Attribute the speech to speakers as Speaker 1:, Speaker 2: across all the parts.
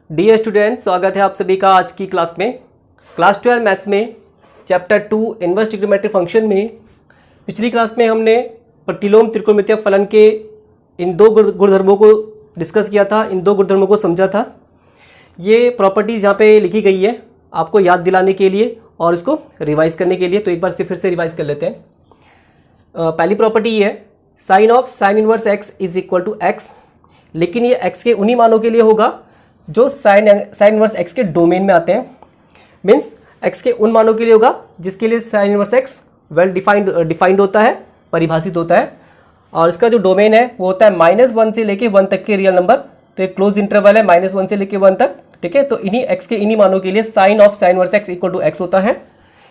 Speaker 1: Dear student, स्वागत है आप सभी का आज की क्लास में। क्लास 12 मैथ्स में चैप्टर 2 इनवर्स ट्रिग्नोमेट्रिक फंक्शन में पिछली क्लास में हमने प्रतिलोम त्रिकोणमितीय फलन के इन दो गुणधर्मों को डिस्कस किया था, इन दो गुणधर्मों को समझा था। ये प्रॉपर्टीज़ यहाँ पे लिखी गई है आपको याद दिलाने के लिए और इसको रिवाइज करने के लिए, तो एक बार से फिर से रिवाइज कर लेते हैं। पहली प्रॉपर्टी ये है sine of sine inverse x is equal to x, लेकिन ये एक्स के उन्हीं मानों के लिए होगा जो साइन इनवर्स एक्स के डोमेन में आते हैं। मीन्स एक्स के उन मानों के लिए होगा जिसके लिए sine inverse x well defined होता है, परिभाषित होता है, और इसका जो डोमेन है वो होता है -1 से लेके 1 तक के रियल नंबर। तो एक क्लोज इंटरवल है -1 से लेके 1 तक, ठीक है। तो इन्हीं एक्स के इन्हीं मानों के लिए sine of sine inverse x equal to x होता है।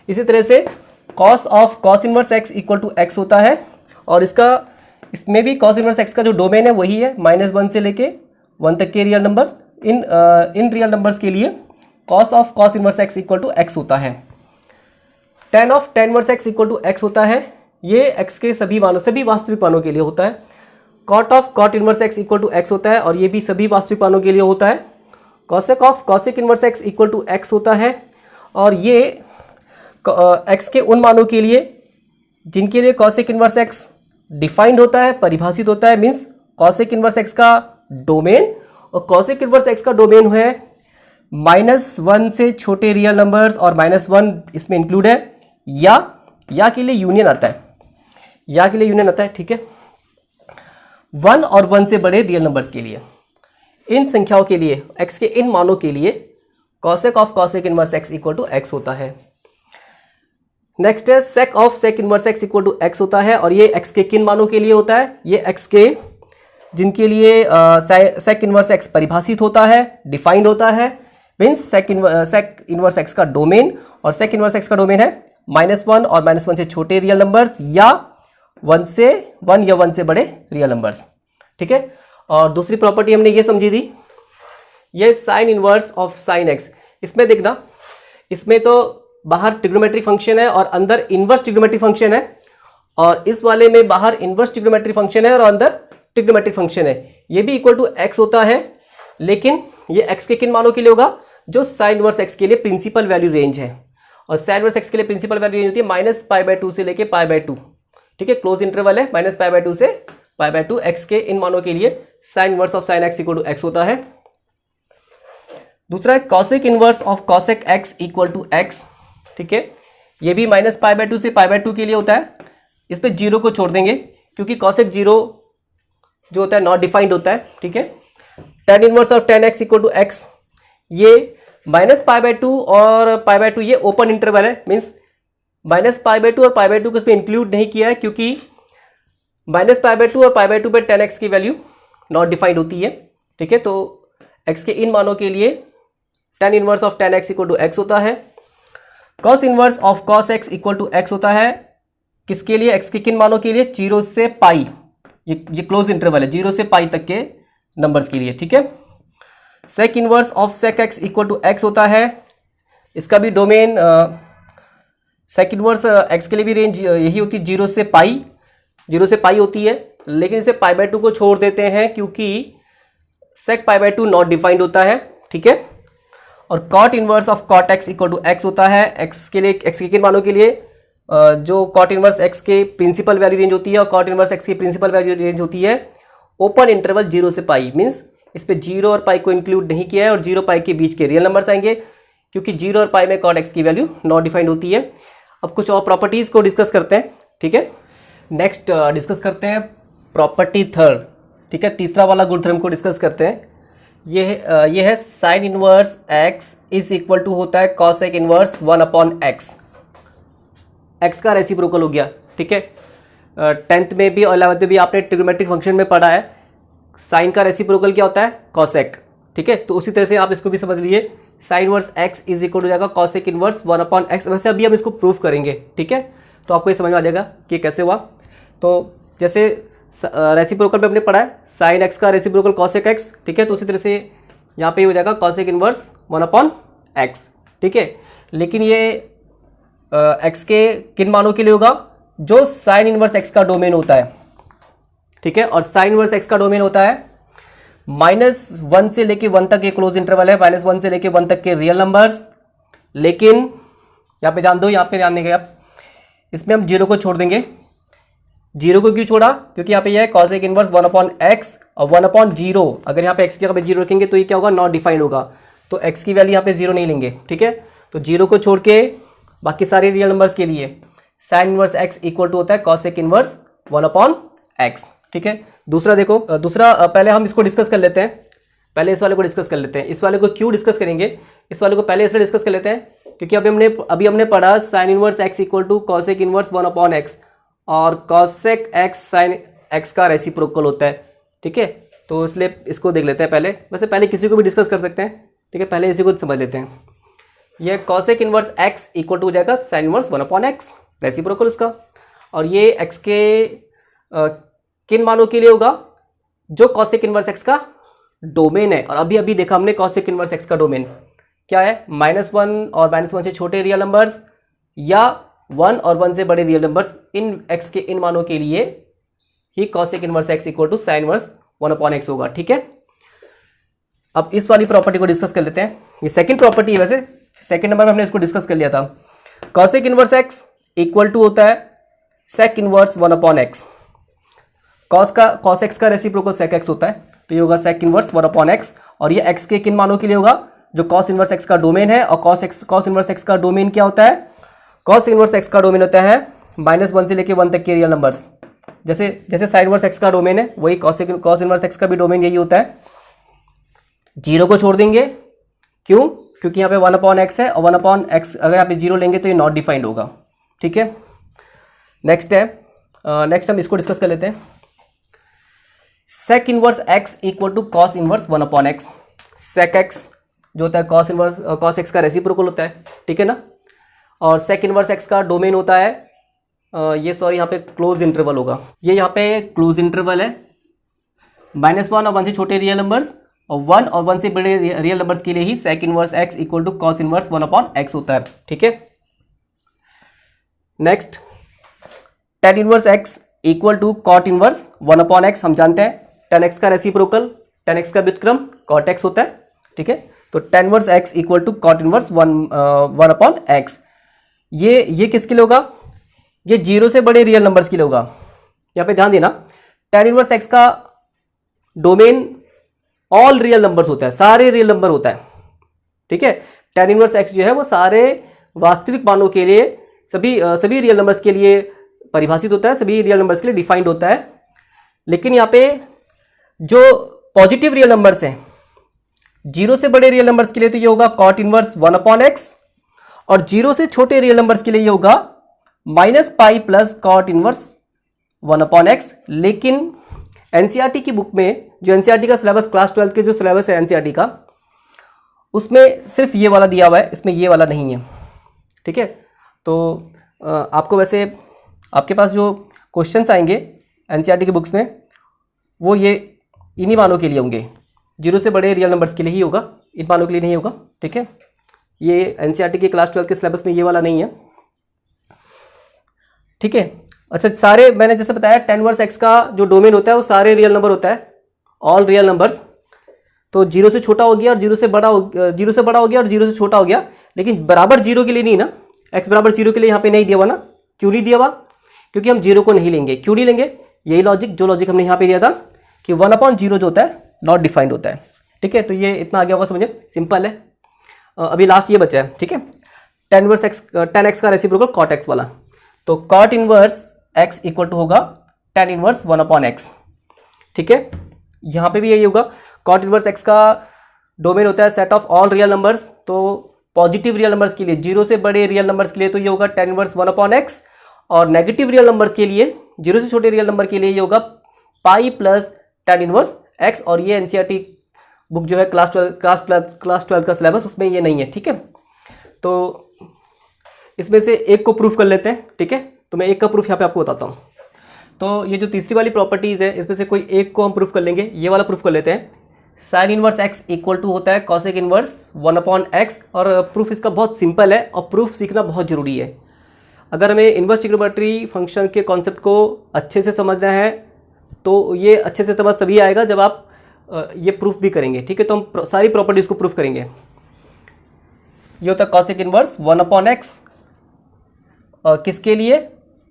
Speaker 1: इसी तरह से cos of cos inverse x equal to x होता है, और इसमें भी कॉस इनवर्स एक्स का जो डोमेन है वही है -1 से लेके 1 तक के रियल नंबर। इन रियल नंबर्स के लिए cos of cos inverse x equal to x होता है। tan of tan inverse x equal to x होता है, ये एक्स के सभी वास्तविक मानों के लिए होता है। Cot of cot inverse x equal to x होता है, और ये भी सभी वास्तविक मानों के लिए होता है। Cosec of cosec inverse x equal to x होता है, और ये एक्स के उन मानों के लिए जिनके लिए कॉसेक इनवर्स एक्स डिफाइंड होता है, परिभाषित होता है। मीन्स कॉसेक इनवर्स एक्स का डोमेन, और कॉसेक इनवर्स एक्स का डोमेन है -1 से छोटे रियल नंबर्स, और -1 इसमें इंक्लूड है, या के लिए यूनियन आता है, ठीक है। 1 और 1 से बड़े रियल नंबर्स के लिए, इन संख्याओं के लिए, एक्स के इन मानों के लिए cosec of cosec inverse x equal to x होता है। नेक्स्ट है sec of sec inverse x equal to x होता है, और ये एक्स के किन मानों के लिए होता है? ये एक्स के जिनके लिए सेक इनवर्स एक्स परिभाषित होता है, डिफाइंड होता है। मीन्स सेक इनवर्स एक्स का डोमेन, और सेक इनवर्स एक्स का डोमेन है -1 और -1 से छोटे रियल नंबर्स, या 1 या 1 से बड़े रियल नंबर्स, ठीक है। और दूसरी प्रॉपर्टी हमने ये समझी थी, ये sign inverse of sine x. इसमें देखना, इसमें तो बाहर ट्रिग्नोमेट्रिक फंक्शन है और अंदर इनवर्स ट्रिग्नोमेट्रिक फंक्शन है, और इस वाले में बाहर इनवर्स ट्रिग्नोमेट्रिक फंक्शन है और अंदर ट्रिग्नोमेट्रिक फंक्शन है। ये भी इक्वल टू एक्स होता है, लेकिन ये एक्स के किन मानों के लिए होगा? जो साइन इनवर्स एक्स के लिए प्रिंसिपल वैल्यू रेंज है, और साइन इनवर्स एक्स के लिए प्रिंसिपल वैल्यू रेंज होती है -π/2 से लेके π/2, ठीक है। क्लोज इंटरवल है -π/2 से π/2। एक्स के इन मानों के लिए sine inverse of sine x equal to x होता है। दूसरा है cosec inverse of cosec x equal to x, ठीक है। ये भी -π/2 से π/2 के लिए होता है। इस पे 0 को छोड़ देंगे क्योंकि कॉसेक 0 जो होता है नॉट डिफाइंड होता है, ठीक है। tan inverse of tan x equal to x, ये -π/2 और π/2 ये ओपन इंटरवल है। मीन्स -π/2 और π/2 को इसमें इंक्लूड नहीं किया है, क्योंकि -π/2 और π/2 पे tan x की वैल्यू नॉट डिफाइंड होती है, ठीक है। तो x के इन मानों के लिए tan inverse of tan x equal to x होता है। cos inverse of cos x equal to x होता है, किसके लिए? x के किन मानों के लिए? 0 से पाई, ये क्लोज इंटरवल है, 0 से पाई तक के नंबर्स के लिए, ठीक है। Sec inverse of sec x equal to x होता है, इसका भी डोमेन सेक इनवर्स एक्स के लिए भी रेंज यही होती है, 0 से पाई होती है, लेकिन इसे π/2 को छोड़ देते हैं क्योंकि सेक π/2 नॉट डिफाइंड होता है, ठीक है। और cot inverse of cot x equal to x होता है, एक्स के लिए, एक्स के किन मानों के लिए? जो कॉट इनवर्स एक्स के प्रिंसिपल वैल्यू रेंज होती है, और कॉट इनवर्स एक्स की प्रिंसिपल वैल्यू रेंज होती है ओपन इंटरवल 0 से पाई। मीन्स इस पे 0 और पाई को इंक्लूड नहीं किया है, और 0 पाई के बीच के रियल नंबर्स आएंगे, क्योंकि 0 और पाई में कॉट एक्स की वैल्यू नॉट डिफाइंड होती है। अब कुछ और प्रॉपर्टीज को डिस्कस करते हैं, ठीक है। नेक्स्ट डिस्कस करते हैं प्रॉपर्टी थर्ड, ठीक है। तीसरा वाला गुणधर्म को डिस्कस करते हैं। ये है sine inverse x is equal to होता है कॉसेक इनवर्स 1/x। एक्स का रेसिप्रोकल हो गया, ठीक है। 10th में भी और 11th में भी आपने ट्रिग्नोमेट्रिक फंक्शन में पढ़ा है, साइन का रेसिप्रोकल क्या होता है? कॉसेक, ठीक है। तो उसी तरह से आप इसको भी समझ लीजिए, sine inverse x is equal to जाएगा कॉसेक इनवर्स 1/x। वैसे अभी हम इसको प्रूफ करेंगे, ठीक है, तो आपको ये समझ में आ जाएगा कि कैसे हुआ। तो जैसे रेसिप्रोकल पे हमने पढ़ा है साइन एक्स का रेसिप्रोकल कॉसेक एक्स, ठीक है। तो उसी तरह से यहाँ पे हो जाएगा कॉसेक इनवर्स 1/x, ठीक है। लेकिन ये एक्स के किन मानों के लिए होगा? जो साइन इनवर्स एक्स का डोमेन होता है, ठीक है। और साइन इनवर्स एक्स का डोमेन होता है -1 से लेके 1 तक ये क्लोज इंटरवल है, -1 से लेके 1 तक के रियल नंबर्स। लेकिन यहाँ पे ध्यान दो, यहाँ पे ध्यान देंगे आप, इसमें हम 0 को छोड़ देंगे। 0 को क्यों छोड़ा? क्योंकि यहाँ पे यह है कॉसेक इनवर्स 1/x और 1/0। अगर यहाँ पे x की जगह पे 0 रखेंगे तो ये क्या होगा? नॉट डिफाइंड होगा, तो x की वैल्यू यहाँ पे 0 नहीं लेंगे। ठीक है, तो 0 को छोड़ के बाकी सारे रियल नंबर्स के लिए sine inverse x equal to होता है कॉसेक इनवर्स 1/x। ठीक है, दूसरा देखो, दूसरा पहले हम इसको डिस्कस कर लेते हैं। पहले इस वाले को डिस्कस कर लेते हैं। इस वाले को क्यों डिस्कस करेंगे? इस वाले को पहले इसलिए डिस्कस कर लेते हैं क्योंकि अभी हमने पढ़ा sine inverse x equal to cosec inverse 1/x और कॉसेक x साइन x का रेसिप्रोकल होता है। ठीक है, तो इसलिए इसको देख लेते हैं पहले। वैसे पहले किसी को भी डिस्कस कर सकते हैं। ठीक है, पहले इसी को समझ लेते हैं। ये cosec inverse x equal to हो जाएगा साइन इनवर्स 1/x रेसिप्रोकल उसका, और ये x के किन मानों के लिए होगा? जो कॉसेक इनवर्स x का डोमेन है। और अभी देखा हमने कॉसेक इनवर्स x का डोमेन क्या है? -1 और -1 से छोटे रियल नंबर्स या 1 और 1 से बड़े रियल नंबर्स। इन x के इन मानों के लिए ही cosec inverse x equal to sine inverse 1/x होगा। ठीक है, अब इस वाली प्रॉपर्टी को डिस्कस कर लेते हैं। ये सेकंड प्रॉपर्टी है, वैसे सेकंड नंबर में हमने इसको डिस्कस कर लिया था। Cosec inverse x equal to होता है sec inverse 1/x। Cos x का रेसिप्रोकल सेक x होता है, तो ये होगा सेक इनवर्स 1/x। और ये x के किन मानों के लिए होगा? जो कॉस इनवर्स x का डोमेन है। और कॉस इनवर्स x का डोमेन क्या होता है? कॉस इनवर्स x का डोमेन होता है -1 से लेके 1 तक के रियल नंबर्स। जैसे साइन इनवर्स x का डोमेन है, वही कॉस इनवर्स x का भी डोमेन यही होता है। 0 को छोड़ देंगे, क्यों? क्योंकि यहाँ पे 1/x है और 1/x अगर यहाँ पे 0 लेंगे तो ये नॉट डिफाइंड होगा। ठीक है, नेक्स्ट हम इसको डिस्कस कर लेते हैं। Sec inverse x equal to cos inverse 1/x। Sec x जो होता है कॉस x का रेसिप्रोकल होता है। ठीक है ना, और सेक इनवर्स x का डोमेन होता है यहाँ पे क्लोज इंटरवल होगा। ये यहाँ पे क्लोज इंटरवल है, -1 और 1 से छोटे रियल नंबर्स और 1 और 1 से बड़े रियल नंबर्स के लिए ही sec inverse x equal to cos inverse 1/x होता है। ठीक है, next tan inverse x equal to cot inverse 1/x। हम जानते हैं tan x का रेसिप्रोकल, tan x का व्युत्क्रम cot x होता है। ठीक है, तो tan inverse x equal to cot inverse 1/x। ये किसके लिए होगा? ये 0 से बड़े रियल नंबर्स के लिए होगा। यहाँ पे ध्यान देना, tan इनवर्स x का डोमेन ऑल रियल नंबर्स होता है, सारे रियल नंबर होता है। ठीक है, tan इनवर्स x जो है वो सारे वास्तविक मानों के लिए, सभी रियल नंबर्स के लिए परिभाषित होता है, सभी रियल नंबर्स के लिए डिफाइंड होता है। लेकिन यहाँ पे जो पॉजिटिव रियल नंबर्स हैं, 0 से बड़े रियल नंबर्स के लिए तो ये होगा कॉट इनवर्स 1/x, और 0 से छोटे रियल नंबर्स के लिए ये होगा -pi plus cot inverse 1/x। लेकिन एनसीईआरटी की बुक में, जो एनसीईआरटी का सिलेबस क्लास 12 के जो सिलेबस है एनसीईआरटी का, उसमें सिर्फ ये वाला दिया हुआ है, इसमें ये वाला नहीं है। ठीक है, तो आपको वैसे आपके पास जो क्वेश्चंस आएंगे एनसीईआरटी की बुक्स में वो ये इन्हीं मानों के लिए होंगे, 0 से बड़े रियल नंबर्स के लिए ही होगा, इन मानों के लिए नहीं होगा। ठीक है, ये एनसीईआरटी के क्लास 12 के सिलेबस में ये वाला नहीं है। ठीक है, अच्छा, सारे मैंने जैसे बताया tan इनवर्स x का जो डोमेन होता है वो सारे रियल नंबर होता है, ऑल रियल नंबर्स। तो 0 से छोटा हो गया और 0 से बड़ा हो गया और 0 से छोटा हो गया, लेकिन बराबर 0 के लिए नहीं ना, x बराबर 0 के लिए यहाँ पे नहीं दिया हुआ ना। क्यों नहीं दिया हुआ? क्योंकि हम 0 को नहीं लेंगे। क्यों नहीं लेंगे? यही लॉजिक हमने यहाँ पे दिया था कि 1/0 जो होता है नॉट डिफाइंड होता है। ठीक है, तो ये इतना आगे होगा, समझे, सिंपल है। अभी लास्ट ये बचा है। ठीक है, tan x का रेसिप्रोकल cot x वाला, तो cot inverse x equal to होगा tan इनवर्स 1/x। ठीक है, यहाँ पे भी यही होगा। cot इनवर्स x का डोमेन होता है set of all real numbers, तो पॉजिटिव रियल नंबर्स के लिए, 0 से बड़े रियल नंबर्स के लिए तो ये होगा tan इनवर्स 1/x, और नेगेटिव रियल नंबर्स के लिए, 0 से छोटे रियल नंबर के लिए ये होगा pi plus tan inverse x। और ये एनसीईआरटी बुक जो है क्लास 12 का सिलेबस, उसमें ये नहीं है। ठीक है, तो इसमें से एक को प्रूफ कर लेते हैं। ठीक है, तो मैं एक का प्रूफ यहाँ पे आपको बताता हूँ। तो ये जो तीसरी वाली प्रॉपर्टीज़ है, इसमें से कोई एक को हम प्रूफ कर लेंगे। ये वाला प्रूफ कर लेते हैं, sine inverse x equal to होता है कॉसेक इनवर्स 1/x। और प्रूफ इसका बहुत सिंपल है और प्रूफ सीखना बहुत ज़रूरी है। अगर हमें इनवर्स ट्रिग्नोमेट्री फंक्शन के कॉन्सेप्ट को अच्छे से समझना है तो ये अच्छे से समझ तभी आएगा जब आप ये प्रूफ भी करेंगे, ठीक है। तो हम सारी प्रॉपर्टीज़ को प्रूफ करेंगे। ये होता है कॉसेक इनवर्स 1/x किसके लिए,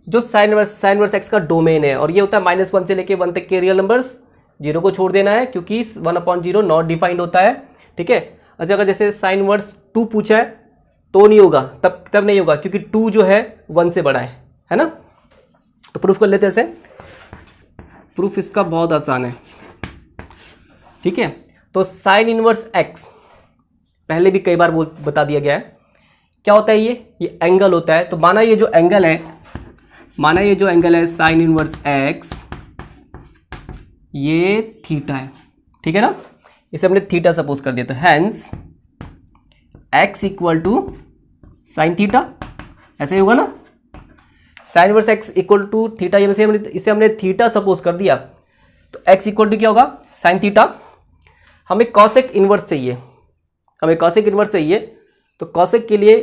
Speaker 1: जो साइन इनवर्स एक्स का डोमेन है, और ये होता है -1 से लेके 1 तक के रियल नंबर्स, 0 को छोड़ देना है क्योंकि 1/0 नॉट डिफाइंड होता है, ठीक है। अच्छा, अगर जैसे साइन इनवर्स 2 पूछा है तो नहीं होगा, तब नहीं होगा क्योंकि 2 जो है 1 से बड़ा है ना। तो प्रूफ कर लेते हैं ऐसे। प्रूफ इसका बहुत आसान है, ठीक है। तो साइन इनवर्स एक्स पहले भी कई बार बता दिया गया है। क्या होता है ये एंगल होता है। तो माना ये जो एंगल है साइन इनवर्स एक्स, ये थीटा है, ठीक है ना। इसे हमने थीटा सपोज कर दिया। तो hence x equal to sine theta, ऐसे ही होगा ना। Sine inverse x equal to theta, इसे हमने थीटा सपोज कर दिया। तो एक्स इक्वल टू क्या होगा, साइन थीटा। हमें कॉसेक इनवर्स चाहिए, तो कॉसेक के लिए,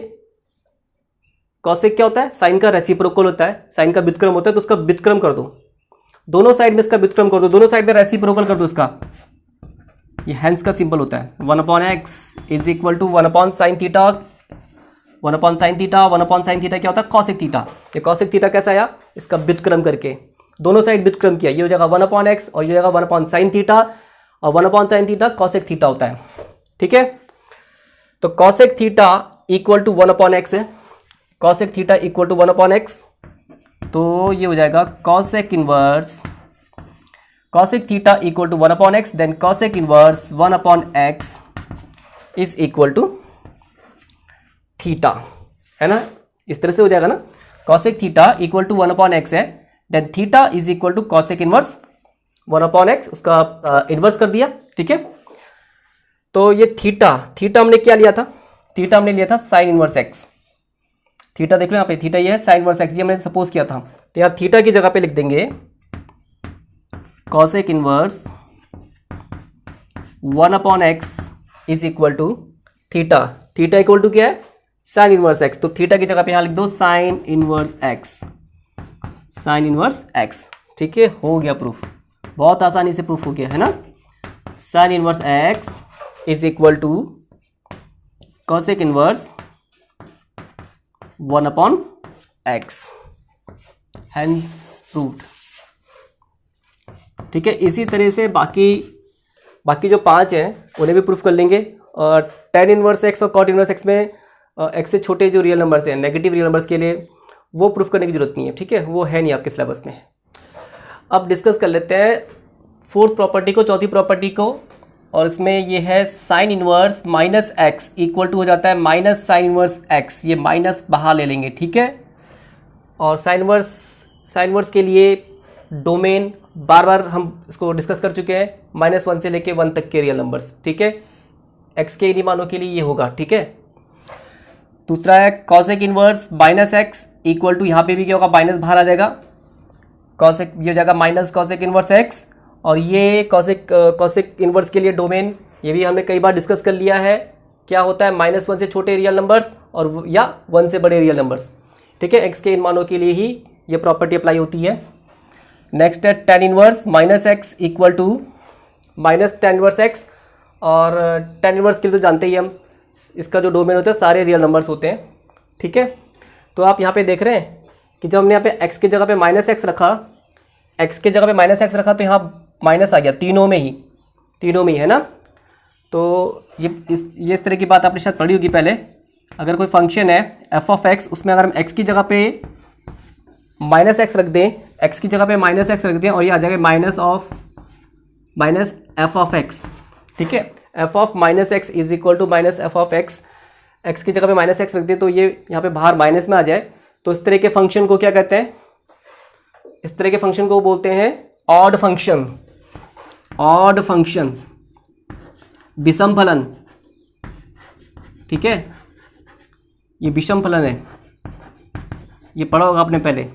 Speaker 1: कॉसेक क्या होता है, साइन का रेसिप्रोकल होता है, साइन का व्युत्क्रम होता है। तो उसका व्युत्क्रम कर दो, दोनों साइड में इसका व्युत्क्रम कर दो, दोनों साइड में रेसिप्रोकल कर दो इसका। ये हैंस का सिंबल होता है। 1/x is equal to 1/sin theta, 1/sin theta, 1/sin theta क्या होता है, कॉसेक थीटा। ये कॉसेक थीटा कैसा आया, इसका व्युत्क्रम करके दोनों साइड व्युत्क्रम किया, ये हो जाएगा 1/x और ये हो जाएगा 1/sin थीटा, और 1/sin थीटा कॉसेक थीटा होता है, ठीक है। तो cosec theta equal to 1/x है, cosec theta equal to 1/x। तो ये हो जाएगा cosec inverse, cosec theta equal to 1/x, then cosec inverse 1/x is equal to theta, है ना। इस तरह से हो जाएगा ना। Cosec theta equal to 1/x है, then theta is equal to cosec inverse 1/x, उसका इनवर्स कर दिया, ठीक है। तो ये थीटा हमने क्या लिया था, थीटा हमने लिया था साइन इनवर्स एक्स। थीटा देख लो यहाँ पे, थीटा ये है, साइन इनवर्स एक्स ये हमने सपोज किया था। तो यहाँ थीटा की जगह पे लिख देंगे cosec inverse 1/x is equal to theta. Theta equal to क्या है, साइन इनवर्स एक्स। तो थीटा की जगह पे यहाँ लिख दो sine inverse x, sine inverse x, ठीक है। हो गया प्रूफ, बहुत आसानी से प्रूफ हो गया, है ना। Sine inverse x is equal to cosec inverse 1/x, hence proved, ठीक है। इसी तरह से बाकी जो 5 हैं उन्हें भी प्रूफ कर लेंगे। और tan इनवर्स एक्स और cot इनवर्स एक्स में एक्स से छोटे जो रियल नंबर्स हैं, नेगेटिव रियल नंबर्स के लिए वो प्रूफ करने की जरूरत नहीं है, ठीक है, वो है नहीं आपके सिलेबस में। अब डिस्कस कर लेते हैं फोर्थ प्रॉपर्टी को, चौथी प्रॉपर्टी को, और इसमें ये है sine inverse -x equal to हो जाता है माइनस साइन इनवर्स x, ये माइनस बाहर ले लेंगे, ठीक है। और साइन इनवर्स के लिए डोमेन बार बार हम इसको डिस्कस कर चुके हैं, -1 से लेके 1 तक के रियल नंबर्स, ठीक है। x के इन्हीं मानों के लिए ये होगा, ठीक है। दूसरा है cosec inverse -x equal to, यहाँ पे भी क्या होगा, माइनस बाहर आ जाएगा, कॉसेक ये हो जाएगा माइनस कॉसेक इनवर्स x। और ये कॉसेक इनवर्स के लिए डोमेन, ये भी हमने कई बार डिस्कस कर लिया है, क्या होता है, -1 से छोटे रियल नंबर्स और या 1 से बड़े रियल नंबर्स, ठीक है। x के इन मानों के लिए ही ये प्रॉपर्टी अप्लाई होती है। नेक्स्ट है tan inverse -x equal to minus tan inverse x, और tan इनवर्स के लिए तो जानते ही हम, इसका जो डोमेन होता है सारे रियल नंबर्स होते हैं, ठीक है। तो आप यहाँ पे देख रहे हैं कि जब हमने यहाँ पे x की जगह पे -x रखा, x के जगह पे -x रखा तो यहाँ माइनस आ गया, तीनों में ही है ना। तो ये इस तरह की बात आपने शायद पढ़ी होगी पहले। अगर कोई फंक्शन है f(x), उसमें अगर हम x की जगह पे -x रख दें, x की जगह पे -x रख दें, और ये आ जाएगा माइनस f(x), ठीक है। f(-x) is equal to -f(x), x की जगह पे -x रख दें तो ये यहाँ पे बाहर माइनस में आ जाए। तो इस तरह के फंक्शन को क्या कहते हैं, इस तरह के फंक्शन को बोलते हैं ऑड फंक्शन, विषम फलन, ठीक है। ये विषम फलन है, ये पढ़ा होगा आपने पहले।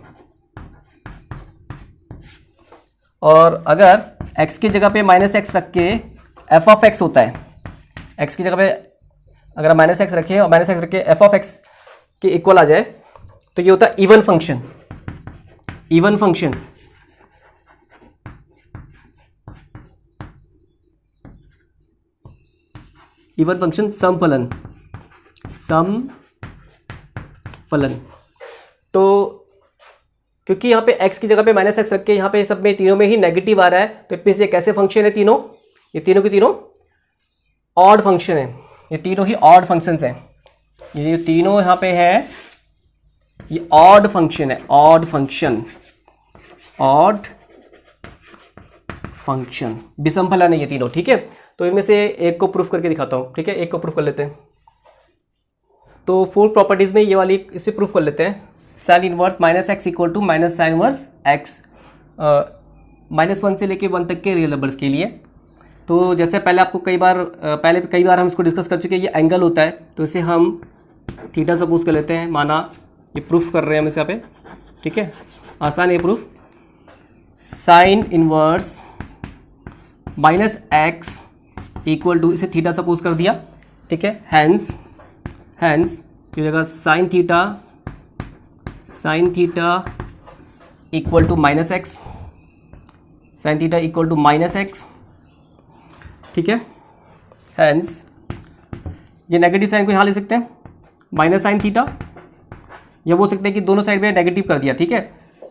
Speaker 1: और अगर x की जगह पे -x रख के f(x) होता है, x की जगह पे अगर -x रखें और -x रख के f(x) के इक्वल आ जाए तो ये होता है इवन फंक्शन। इवन फंक्शन सम फलन। तो क्योंकि यहाँ पे x की जगह पे माइनस एक्स रख के यहाँ पे सब में तीनों में ही नेगेटिव आ रहा है, तो इसमें से कैसे फंक्शन है तीनों, ये तीनों के तीनों ऑड फंक्शन है, ये तीनों ही ऑड फंक्शंस हैं। ये तीनों यहाँ पे है, ये ऑड फंक्शन है, ऑड फंक्शन विषम फलन है ये तीनों, ठीक है। तो इनमें से एक को प्रूफ करके दिखाता हूँ, ठीक है, एक को प्रूफ कर लेते हैं। तो फोर्थ प्रॉपर्टीज में ये वाली इसे प्रूफ कर लेते हैं। Sine inverse minus x equal to minus sine inverse x, -1 से लेके 1 तक के रियल नंबर्स के लिए। तो जैसे पहले आपको कई बार हम इसको डिस्कस कर चुके हैं, ये एंगल होता है, तो इसे हम थीटा सपोज कर लेते हैं, माना ये प्रूफ कर रहे हैं हम इस यहाँ पे, ठीक है, आसान है proof. Sine inverse minus x equal to, इसे थीटा सपोज कर दिया, ठीक है। हैंस ये जगह sine theta equal to minus x, sine theta equal to minus x, ठीक है। हैंस ये नेगेटिव साइन को यहाँ ले सकते हैं, माइनस साइन थीटा, या बोल सकते हैं कि दोनों साइड में नेगेटिव कर दिया, ठीक है।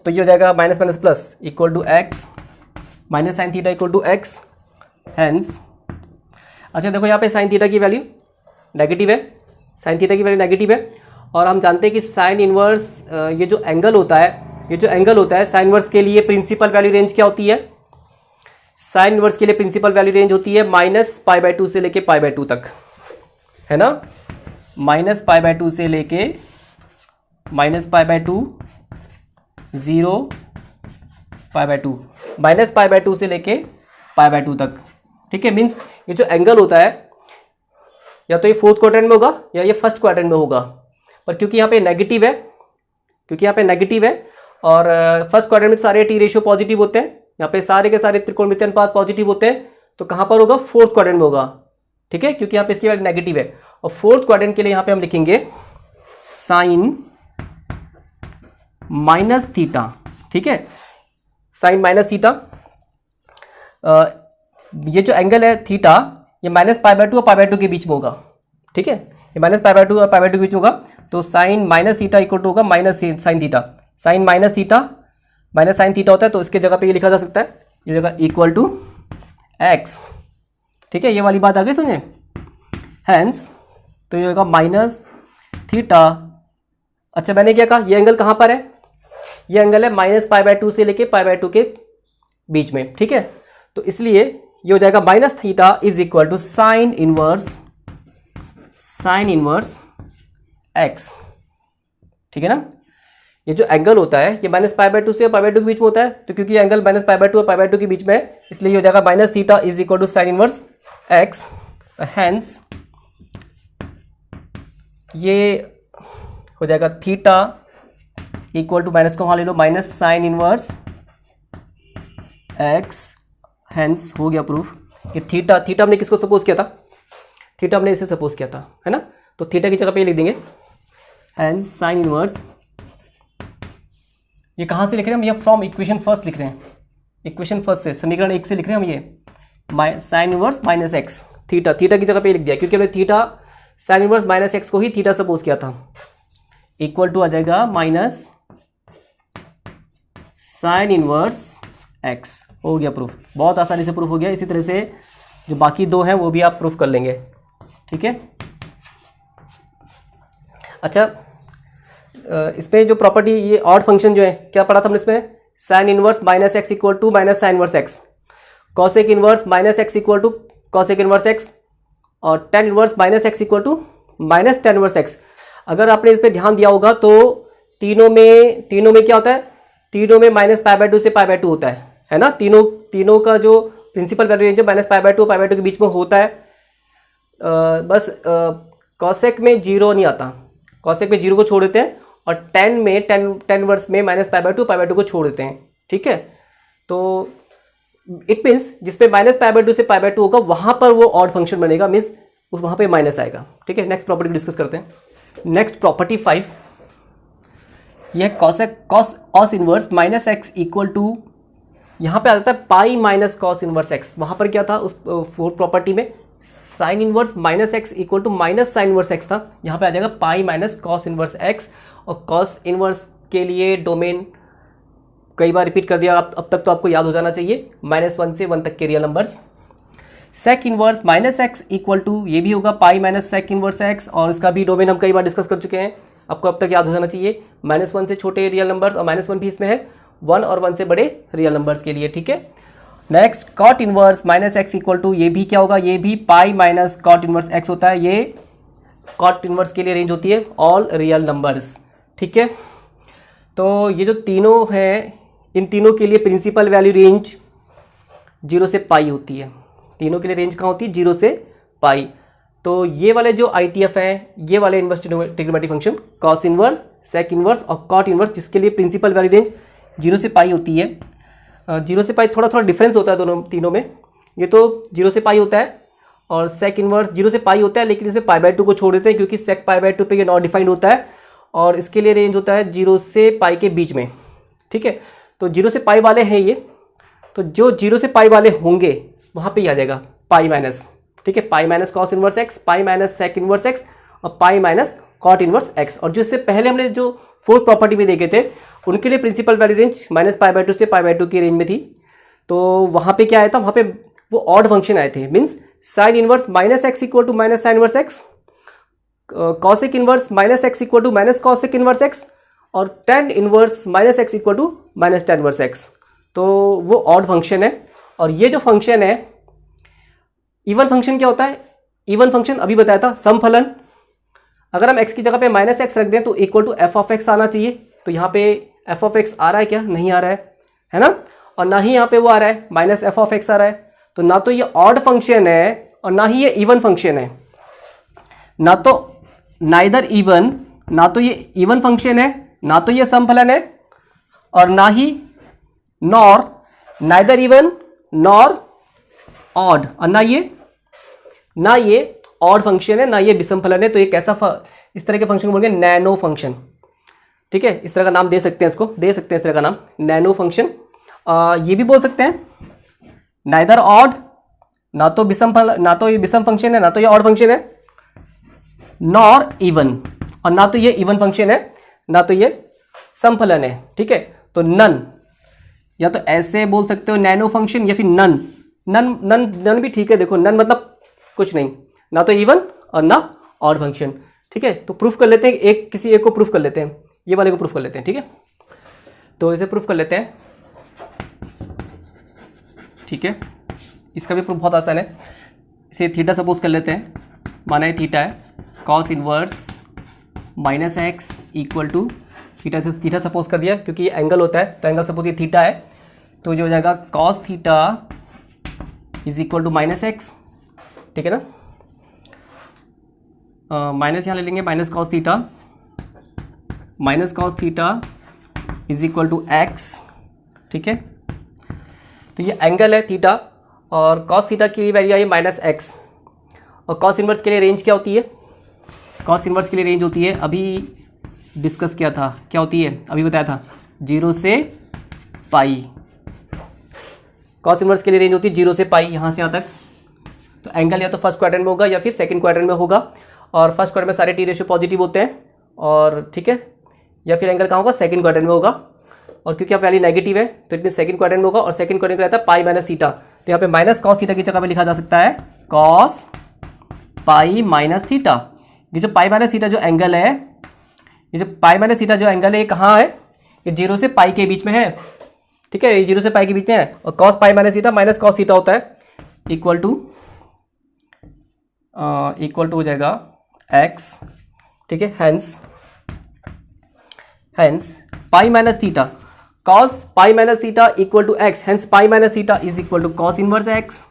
Speaker 1: तो ये हो जाएगा minus minus plus equal to x, minus sine theta equal to x. Hence अच्छा देखो यहाँ पे साइन थीटा की वैल्यू नेगेटिव है, साइन थीटा की वैल्यू नेगेटिव है, और हम जानते हैं कि साइन इनवर्स ये जो एंगल होता है साइन इनवर्स के लिए प्रिंसिपल वैल्यू रेंज क्या होती है, साइन इनवर्स के लिए प्रिंसिपल वैल्यू रेंज होती है -π/2 से लेके π/2 तक, है ना। -π/2 से लेके -π/2 0 π/2, -π/2 से लेके π/2 तक, ठीक है। मीन्स ये जो एंगल होता है या तो ये फोर्थ क्वाड्रेंट में होगा या ये फर्स्ट क्वाड्रेंट में होगा, पर क्योंकि यहाँ पे नेगेटिव है, और फर्स्ट क्वाड्रेंट में सारे टी रेशियो पॉजिटिव होते हैं, यहाँ पे सारे के सारे त्रिकोणमितीय अनुपात पॉजिटिव होते हैं, तो कहाँ पर होगा, फोर्थ क्वाड्रेंट में होगा, ठीक है, क्योंकि यहाँ पे इसकी वैल्यू नेगेटिव है। और फोर्थ क्वाड्रेंट के लिए यहाँ पे हम लिखेंगे साइन माइनस थीटा, ठीक है, साइन माइनस थीटा। ये जो एंगल है थीटा, ये -π/2 और π/2 के बीच में होगा, ठीक है, ये -π/2 और π/2 के बीच होगा, तो sine minus theta equal to होगा minus sine theta, sine minus sine theta होता है, तो इसके जगह पे ये लिखा जा सकता है, ये जगह इक्वल टू एक्स, ठीक है, ये वाली बात आगे सुनिए। हैंस तो ये होगा माइनस थीटा। अच्छा मैंने क्या कहा, ये एंगल कहाँ पर है, ये एंगल है -π/2 से लेके π/2 के बीच में, ठीक है। तो इसलिए ये हो जाएगा minus theta is equal to sine inverse x, ठीक है ना। ये जो एंगल होता है ये -π/2 से π/2 के बीच में होता है, तो क्योंकि ये एंगल -π/2 और π/2 के बीच में है, इसलिए ये हो जाएगा minus theta is equal to sine inverse x. Hence ये हो जाएगा थीटा इक्वल टू, माइनस को वहाँ ले लो, minus sine inverse x. Hence हो गया प्रूफ। ये थीटा हमने किसको सपोज किया था, थीटा हमने इसे सपोज किया था, है ना, तो थीटा की जगह पे ये लिख देंगे हैंस साइन इनवर्स, ये कहाँ से लिख रहे हैं हम, ये फ्रॉम इक्वेशन फर्स्ट लिख रहे हैं, इक्वेशन फर्स्ट से, समीकरण 1 से लिख रहे हैं हम, ये sign inverse minus x, theta की जगह पे लिख दिया, क्योंकि हमने theta sine inverse minus x को ही थीटा सपोज किया था, इक्वल टू आ जाएगा माइनस साइन इनवर्स एक्स। हो गया प्रूफ, बहुत आसानी से प्रूफ हो गया। इसी तरह से जो बाकी दो हैं वो भी आप प्रूफ कर लेंगे, ठीक है। अच्छा इसमें जो प्रॉपर्टी, ये ऑड फंक्शन जो है, क्या पढ़ा था हमने इसमें, sine inverse minus x equal to minus sine inverse x, cosec inverse minus x equal to cosec inverse x, और tan inverse minus x equal to minus tan inverse x. अगर आपने इस पर ध्यान दिया होगा तो तीनों में क्या होता है, तीनों में -π/2 से π/2 होता है ना। तीनों का जो प्रिंसिपल वैल्यू रेंज है -π/2 और π/2 के बीच में होता है। बस कॉसेक में जीरो नहीं आता, कॉसेक में जीरो को छोड़ देते हैं, और टेन वर्स में -π/2 π/2 को छोड़ देते हैं, ठीक है। तो इट मीन्स जिसपे -π/2 से π/2 होगा वहां पर वो ऑड फंक्शन बनेगा, मीन्स वहां पे माइनस आएगा, ठीक है। नेक्स्ट प्रॉपर्टी डिस्कस करते हैं। नेक्स्ट प्रॉपर्टी 5, यह cos inverse minus x equal to, यहाँ पे आ जाता है pi minus cos inverse x. वहाँ पर क्या था उस फोर्थ प्रॉपर्टी में, sine inverse minus x equal to minus sine inverse x था, यहाँ पे आ जाएगा pi minus cos inverse x. और कॉस इनवर्स के लिए डोमेन कई बार रिपीट कर दिया, अब तक तो आपको याद हो जाना चाहिए, -1 से 1 तक के real numbers. Sec inverse minus x equal to, ये भी होगा pi minus sec inverse x, और इसका भी डोमेन हम कई बार डिस्कस कर चुके हैं, आपको अब तक याद हो जाना चाहिए। -1 से छोटे रियल नंबर्स और -1 भी इसमें है, 1 और 1 से बड़े रियल नंबर्स के लिए, ठीक है। Next cot inverse minus x equal to, ये भी क्या होगा, ये भी pi minus cot inverse x होता है। ये कॉट इनवर्स के लिए रेंज होती है ऑल रियल नंबर्स, ठीक है। तो ये जो तीनों हैं, इन तीनों के लिए प्रिंसिपल वैल्यू रेंज 0 से पाई होती है। तीनों के लिए रेंज कहाँ होती है, 0 से पाई। तो ये वाले जो ITF हैं, ये वाले inverse trigonometric function cos inverse, sec inverse और कॉट इनवर्स, जिसके लिए प्रिंसिपल वैल्यू रेंज 0 से पाई होती है। 0 से पाई थोड़ा डिफरेंस होता है दोनों तीनों में। ये तो 0 से पाई होता है और सेक इनवर्स 0 से पाई होता है, लेकिन इसमें π/2 को छोड़ देते हैं क्योंकि सेक π/2 पे ये नॉट डिफाइंड होता है, और इसके लिए रेंज होता है 0 से पाई के बीच में, ठीक है। तो 0 से पाई वाले हैं ये, तो जो 0 से पाई वाले होंगे वहाँ पे ही आ जाएगा पाई माइनस, ठीक है, pi minus cos inverse x, pi minus sec inverse x और pi minus cot inverse x. और जो इससे पहले हमने जो फोर्थ प्रॉपर्टी में देखे थे, उनके लिए प्रिंसिपल वैल्यू रेंज -π/2 से π/2 की रेंज में थी। तो वहाँ पे क्या आया था, वहाँ पे वो ऑड फंक्शन आए थे, means sine inverse minus x equal to minus sine inverse x, cosec inverse minus x equal to minus cosec inverse x, और tan inverse minus x equal to minus tan inverse x. तो वो odd function है। और ये जो function है, even function क्या होता है, इवन फंक्शन अभी बताया था, सम फलन। अगर हम x की जगह पे माइनस एक्स रख दें तो equal to f of x आना चाहिए। तो यहाँ पे एफ ऑफ एक्स आ रहा है क्या, नहीं आ रहा है ना, और ना ही यहाँ पे वो आ रहा है माइनस एफ ऑफ एक्स आ रहा है। तो ना तो ये ऑड फंक्शन है और ना ही ये इवन फंक्शन है, ना तो नाइदर इवन, ना तो ये इवन फंक्शन है, ना तो ये सम फलन है, और ना ही nor, neither even nor odd, और ना ये ऑड फंक्शन है, ना ये विषम फलन है। तो ये कैसा इस तरह के फंक्शन को बोलेंगे नैनो फंक्शन, ठीक है। इस तरह का नाम दे सकते हैं, इसको दे सकते हैं इस तरह का नाम नैनो फंक्शन। ये भी बोल सकते हैं नाइदर ऑड, ना तो विषम फलन, ना तो ये विषम फंक्शन है, ना तो ये ऑड फंक्शन है, नॉर इवन, और ना तो ये इवन फंक्शन है, ना तो ये सम फलन है, ठीक है। तो नन, या तो ऐसे बोल सकते हो नैनो फंक्शन, या फिर नन। नन नन नन भी ठीक है, देखो नन मतलब कुछ नहीं, ना तो इवन और ना ऑड फंक्शन, ठीक है। तो प्रूफ कर लेते हैं, किसी एक को प्रूफ कर लेते हैं, ये वाले को प्रूफ कर लेते हैं, ठीक है। तो इसे प्रूफ कर लेते हैं, ठीक है। इसका भी प्रूफ बहुत आसान है। इसे थीटा सपोज कर लेते हैं, माना ये थीटा है, cos inverse minus x equal to theta, से थीटा सपोज कर दिया क्योंकि ये एंगल होता है, तो एंगल सपोज ये थीटा है, तो ये हो जाएगा cos theta is equal to minus x, ठीक है ना। माइनस यहाँ ले लेंगे, minus cos theta is equal to x, ठीक है। तो ये एंगल है थीटा, और कॉस थीटा की वैल्यू आई माइनस एक्स, और कॉस इनवर्स के लिए रेंज क्या होती है, कॉस इनवर्स के लिए रेंज होती है, अभी डिस्कस किया था, क्या होती है अभी बताया था, 0 से पाई। कॉस इनवर्स के लिए रेंज होती है 0 से पाई, यहाँ से यहाँ तक। तो एंगल या तो फर्स्ट क्वाड्रेंट में होगा या फिर सेकंड क्वाड्रेंट में होगा, और फर्स्ट क्वाड्रेंट में सारे टी रेशियो पॉजिटिव होते हैं, और ठीक है, या फिर एंगल कहाँ होगा, सेकंड क्वाड्रेंट में होगा। और क्योंकि आप वैल्यू नेगेटिव है तो इतने सेकंड क्वाड्रेंट में होगा, और सेकंड क्वाड्रेंट में रहता है पाई माइनस थीटा। तो यहाँ पे माइनस कॉस थीटा की जगह पे लिखा जा सकता है कॉस पाई माइनस थीटा। ये जो पाई माइनस थीटा जो एंगल है, ये जो पाई माइनस थीटा जो एंगल है, ये कहाँ है, ये 0 से पाई के बीच में है, ठीक है, ये 0 से पाई के बीच में है। और cos pi minus theta minus cos theta होता है, इक्वल टू हो जाएगा एक्स, ठीक है। Hence pi minus theta, cos pi minus theta equal to x, hence pi minus theta is equal to cos inverse x,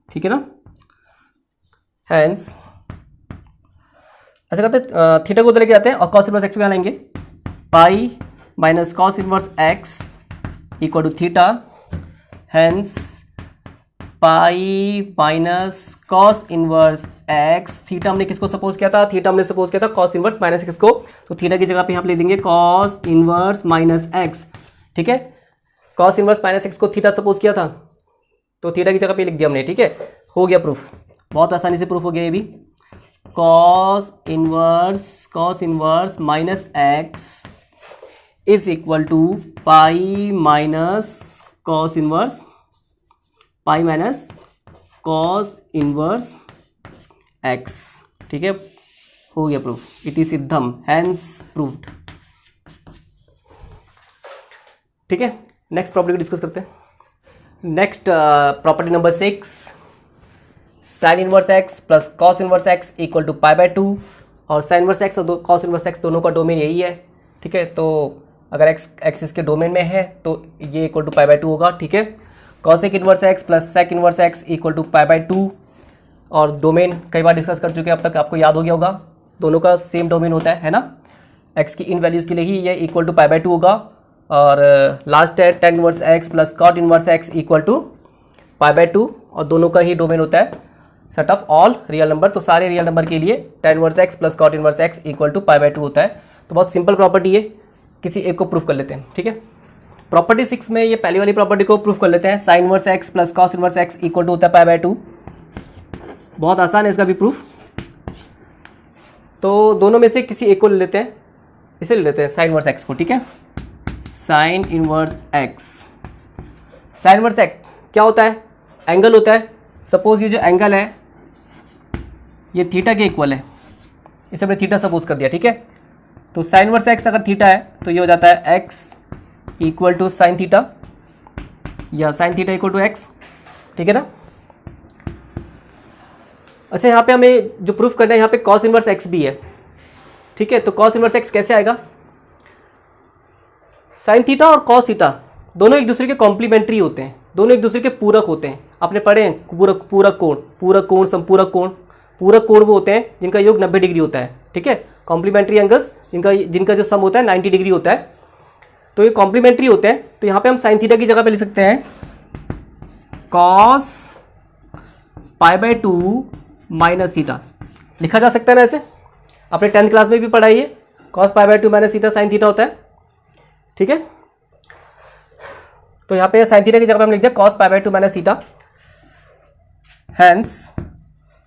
Speaker 1: ठीक है ना। Hence ऐसा करते थीटा को उधर लेके जाते हैं और कॉस इनवर्स एक्स को यहाँ लाएंगे, pi minus cos inverse x equal to theta, hence pi minus cos inverse x. Theta हमने किसको सपोज किया था, थीटा हमने सपोज किया था कॉस इनवर्स माइनस एक्स को, तो थीटा की जगह पे यहाँ पे लिख देंगे कॉस इनवर्स माइनस एक्स, ठीक है। कॉस इनवर्स माइनस एक्स को थीटा सपोज किया था, तो थीटा की जगह पे लिख दिया हमने, ठीक है। हो गया प्रूफ, बहुत आसानी से प्रूफ हो गया ये भी। Cos inverse minus x is equal to pi minus cos inverse, pi minus cos inverse x. ठीक है, हो गया प्रूफ, इति सिद्धम हैंस प्रूव्ड। ठीक है, नेक्स्ट प्रॉपर्टी को डिस्कस करते हैं। Next property number 6, sine inverse x plus cos inverse x equal to pi by 2। और साइन इनवर्स एक्स और कॉस इनवर्स एक्स दोनों का डोमेन यही है। ठीक है, तो अगर एक्स एक्सिस के डोमेन में है तो ये इक्वल टू पाई बाय 2 होगा। ठीक है, cosec inverse x plus sec inverse x equal to pi by 2। और डोमेन कई बार डिस्कस कर चुके हैं अब तक, आपको याद हो गया होगा, दोनों का सेम डोमेन होता है ना। एक्स की इन वैल्यूज़ के लिए ही ये इक्वल टू पाई बाय 2 होगा। और लास्ट है tan inverse x plus cot inverse x equal to pi by 2, और दोनों का ही डोमेन होता है set of all real number. तो सारे रियल नंबर के लिए tan inverse x plus cot inverse x equal to pi by 2 होता है। तो बहुत सिंपल प्रॉपर्टी है, किसी एक को प्रूफ कर लेते हैं। ठीक है, प्रॉपर्टी 6 में ये पहली वाली प्रॉपर्टी को प्रूफ कर लेते हैं। Sine inverse x plus cos inverse x equal to होता है पाई बाय 2। बहुत आसान है इसका भी प्रूफ। तो दोनों में से किसी एक को ले लेते हैं, इसे ले लेते हैं साइन इनवर्स एक्स को। ठीक है, sine inverse x, sine inverse x क्या होता है? एंगल होता है। सपोज ये जो एंगल है ये थीटा के इक्वल है, इसे हमने थीटा सपोज कर दिया। ठीक है, तो साइन इनवर्स एक्स अगर थीटा है तो ये हो जाता है x equal to sine theta, या sine theta equal to x. ठीक है ना। अच्छा, यहाँ पे हमें जो प्रूफ करना है, यहाँ पे कॉस इनवर्स एक्स भी है। ठीक है, तो कॉस इनवर्स एक्स कैसे आएगा? साइन थीटा और कॉस थीटा दोनों एक दूसरे के कॉम्प्लीमेंट्री होते हैं, दोनों एक दूसरे के पूरक होते हैं। आपने पढ़े हैं पूरक कोण, संपूरक कोण। पूरक कोण वो होते हैं जिनका योग 90 डिग्री होता है। ठीक है, कॉम्प्लीमेंट्री एंगल्स जिनका जो सम होता है 90 डिग्री होता है। तो ये कॉम्प्लीमेंट्री होते हैं। तो यहाँ पे हम साइन थीटा की जगह पे लिख सकते हैं cos pi by 2 minus theta, लिखा जा सकता है ना ऐसे। आपने 10th क्लास में भी पढ़ा है, cos pi by 2 minus theta sine theta होता है। ठीक है, तो यहाँ पे साइन थीटा की जगह पे हम लिखते हैं cos pi by 2 minus theta, hence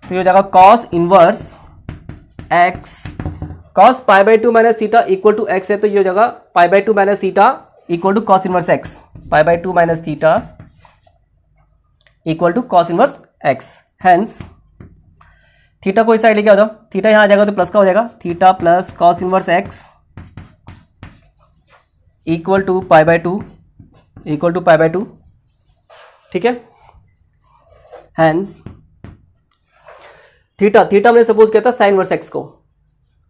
Speaker 1: तो ये हो जाएगा cos inverse x. Cos pi by 2 minus theta equal to x है, तो ये हो जाएगा pi by 2 minus theta equal to cos inverse x. Pi by 2 minus theta equal to cos inverse x, hence theta को इस side लेके आ जाओ, theta यहाँ आ जाएगा तो प्लस का हो जाएगा, theta plus cos inverse x equal to pi by 2। ठीक है, हैंस थीटा हमने सपोज किया था साइन इनवर्स एक्स को,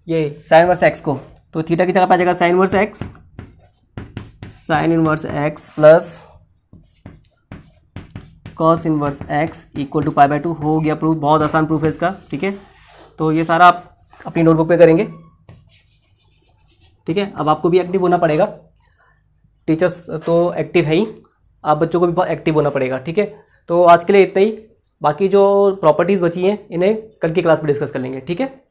Speaker 1: ये साइन इनवर्स एक्स को, तो थीटा की जगह पे आ जाएगा sine inverse x plus cos inverse x equal to pi by 2। हो गया प्रूफ, बहुत आसान प्रूफ है इसका। ठीक है, तो ये सारा आप अपनी नोटबुक पे करेंगे। ठीक है, अब आपको भी एक्टिव होना पड़ेगा, टीचर्स तो एक्टिव है ही, आप बच्चों को भी बहुत एक्टिव होना पड़ेगा। ठीक है, तो आज के लिए इतना ही, बाकी जो प्रॉपर्टीज़ बची हैं इन्हें कल की क्लास में डिस्कस कर लेंगे। ठीक है।